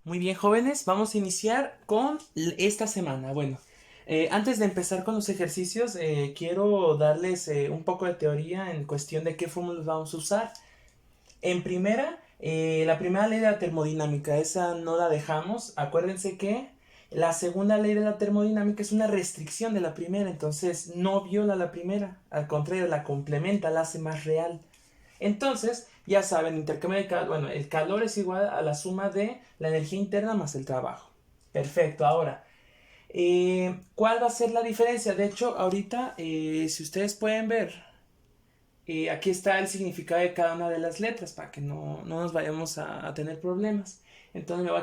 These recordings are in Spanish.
Muy bien, jóvenes, vamos a iniciar con esta semana. Bueno, antes de empezar con los ejercicios, quiero darles un poco de teoría en cuestión de qué fórmulas vamos a usar. En primera, la primera ley de la termodinámica, esa no la dejamos. Acuérdense que la segunda ley de la termodinámica es una restricción de la primera, entonces no viola la primera, al contrario, la complementa, la hace más real. Entonces, ya saben, intercambio de calor, bueno, el calor es igual a la suma de la energía interna más el trabajo. Perfecto, ahora, ¿cuál va a ser la diferencia? De hecho, ahorita, si ustedes pueden ver, aquí está el significado de cada una de las letras para que no nos vayamos a tener problemas. Entonces me voy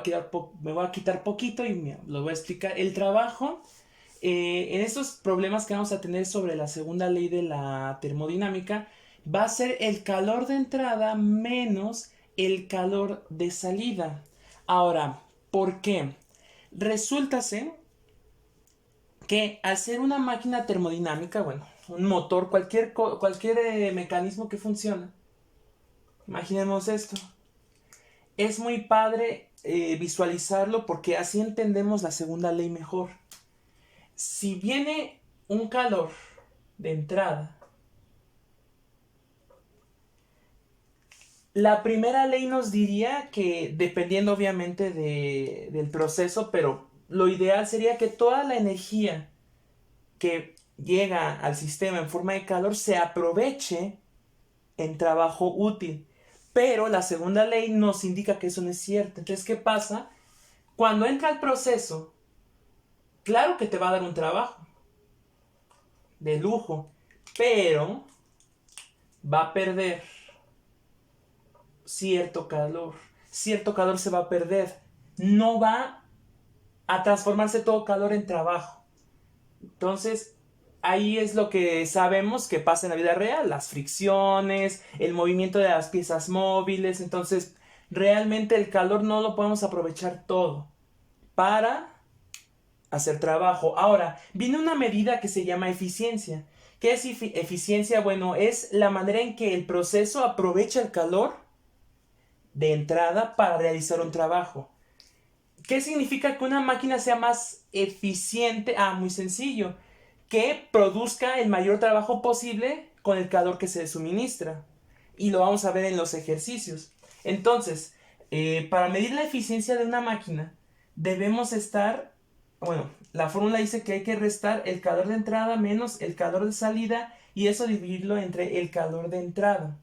a quitar poquito y lo voy a explicar. El trabajo, en estos problemas que vamos a tener sobre la segunda ley de la termodinámica, va a ser el calor de entrada menos el calor de salida. Ahora, ¿por qué? Resulta ser que al ser una máquina termodinámica, bueno, un motor, cualquier mecanismo que funciona, imaginemos esto, es muy padre visualizarlo porque así entendemos la segunda ley mejor. Si viene un calor de entrada, la primera ley nos diría que, dependiendo obviamente del proceso, pero lo ideal sería que toda la energía que llega al sistema en forma de calor se aproveche en trabajo útil. Pero la segunda ley nos indica que eso no es cierto. Entonces, ¿qué pasa? Cuando entra el proceso, claro que te va a dar un trabajo de lujo, pero va a perder cierto calor. Cierto calor se va a perder. No va a transformarse todo calor en trabajo. Entonces, ahí es lo que sabemos que pasa en la vida real, las fricciones, el movimiento de las piezas móviles. Entonces, realmente el calor no lo podemos aprovechar todo para hacer trabajo. Ahora, viene una medida que se llama eficiencia. ¿Qué es eficiencia? Bueno, es la manera en que el proceso aprovecha el calor de entrada para realizar un trabajo. ¿Qué significa que una máquina sea más eficiente? Ah, muy sencillo. Que produzca el mayor trabajo posible con el calor que se le suministra. Y lo vamos a ver en los ejercicios. Entonces, para medir la eficiencia de una máquina, debemos estar, bueno, la fórmula dice que hay que restar el calor de entrada menos el calor de salida y eso dividirlo entre el calor de entrada.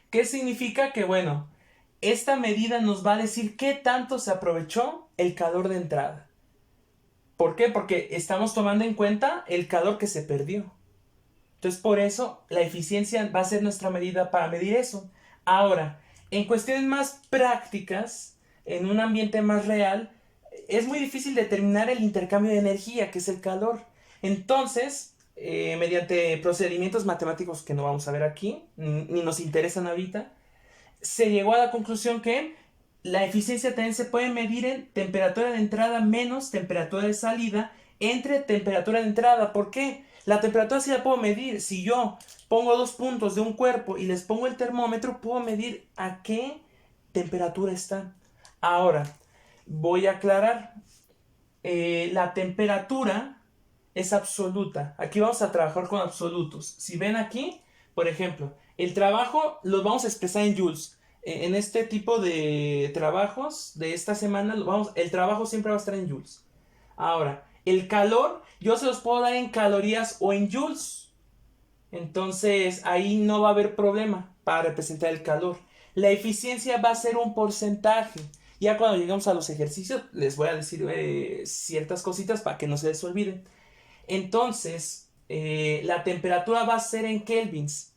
¿Qué significa? Que bueno, esta medida nos va a decir qué tanto se aprovechó el calor de entrada. ¿Por qué? Porque estamos tomando en cuenta el calor que se perdió. Entonces, por eso, la eficiencia va a ser nuestra medida para medir eso. Ahora, en cuestiones más prácticas, en un ambiente más real, es muy difícil determinar el intercambio de energía, que es el calor. Entonces, mediante procedimientos matemáticos que no vamos a ver aquí, ni nos interesan ahorita, se llegó a la conclusión que la eficiencia también se puede medir en temperatura de entrada menos temperatura de salida entre temperatura de entrada. ¿Por qué? La temperatura sí la puedo medir. Si yo pongo dos puntos de un cuerpo y les pongo el termómetro, puedo medir a qué temperatura están. Ahora, voy a aclarar. La temperatura es absoluta. Aquí vamos a trabajar con absolutos. Si ven aquí, por ejemplo, el trabajo lo vamos a expresar en joules. En este tipo de trabajos de esta semana, el trabajo siempre va a estar en joules. Ahora, el calor, yo se los puedo dar en calorías o en joules. Entonces, ahí no va a haber problema para representar el calor. La eficiencia va a ser un porcentaje. Ya cuando lleguemos a los ejercicios, les voy a decir ciertas cositas para que no se les olviden. Entonces, la temperatura va a ser en kelvins.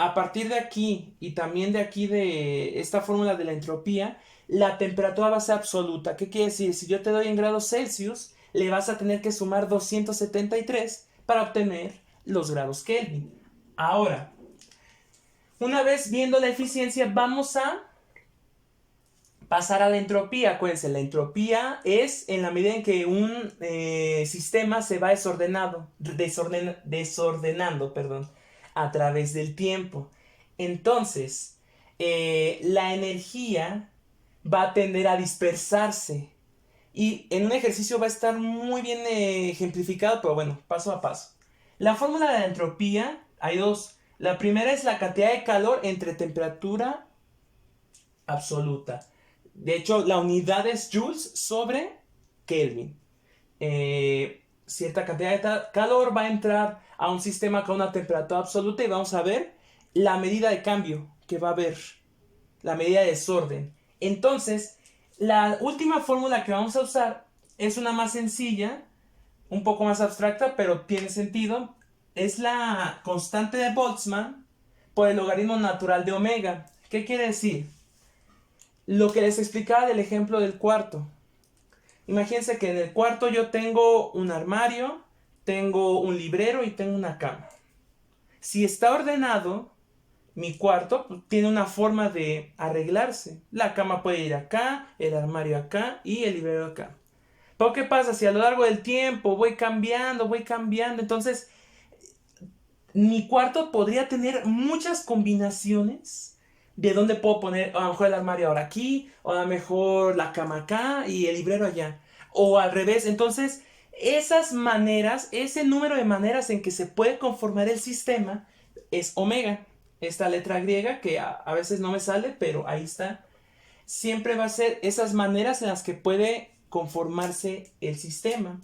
A partir de aquí y también de aquí de esta fórmula de la entropía, la temperatura va a ser absoluta. ¿Qué quiere decir? Si yo te doy en grados Celsius, le vas a tener que sumar 273 para obtener los grados Kelvin. Ahora, una vez viendo la eficiencia, vamos a pasar a la entropía. Acuérdense, la entropía es en la medida en que un sistema se va desordenando, perdón, a través del tiempo. Entonces, la energía va a tender a dispersarse. Y en un ejercicio va a estar muy bien ejemplificado, pero bueno, paso a paso. La fórmula de la entropía, hay dos. La primera es la cantidad de calor entre temperatura absoluta. De hecho, la unidad es joules sobre Kelvin. Cierta cantidad de calor va a entrar a un sistema con una temperatura absoluta y vamos a ver la medida de cambio que va a haber, la medida de desorden. Entonces, la última fórmula que vamos a usar es una más sencilla, un poco más abstracta, pero tiene sentido. Es la constante de Boltzmann por el logaritmo natural de omega. ¿Qué quiere decir? Lo que les explicaba del ejemplo del cuarto. Imagínense que en el cuarto yo tengo un armario, tengo un librero y tengo una cama. Si está ordenado, mi cuarto pues, tiene una forma de arreglarse. La cama puede ir acá, el armario acá y el librero acá. Pero ¿qué pasa? Si a lo largo del tiempo voy cambiando, entonces mi cuarto podría tener muchas combinaciones de dónde puedo poner a lo mejor el armario ahora aquí, o a lo mejor la cama acá y el librero allá, o al revés. Entonces, esas maneras, ese número de maneras en que se puede conformar el sistema es omega. Esta letra griega que a veces no me sale, pero ahí está. Siempre va a ser esas maneras en las que puede conformarse el sistema.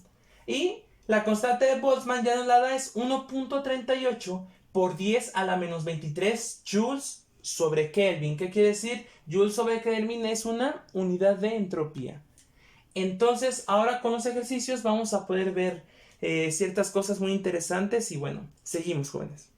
Y la constante de Boltzmann ya nos la da, es 1.38 por 10 a la menos 23 joules sobre Kelvin. ¿Qué quiere decir? Joules sobre Kelvin es una unidad de entropía. Entonces, ahora con los ejercicios vamos a poder ver ciertas cosas muy interesantes y bueno, seguimos, jóvenes.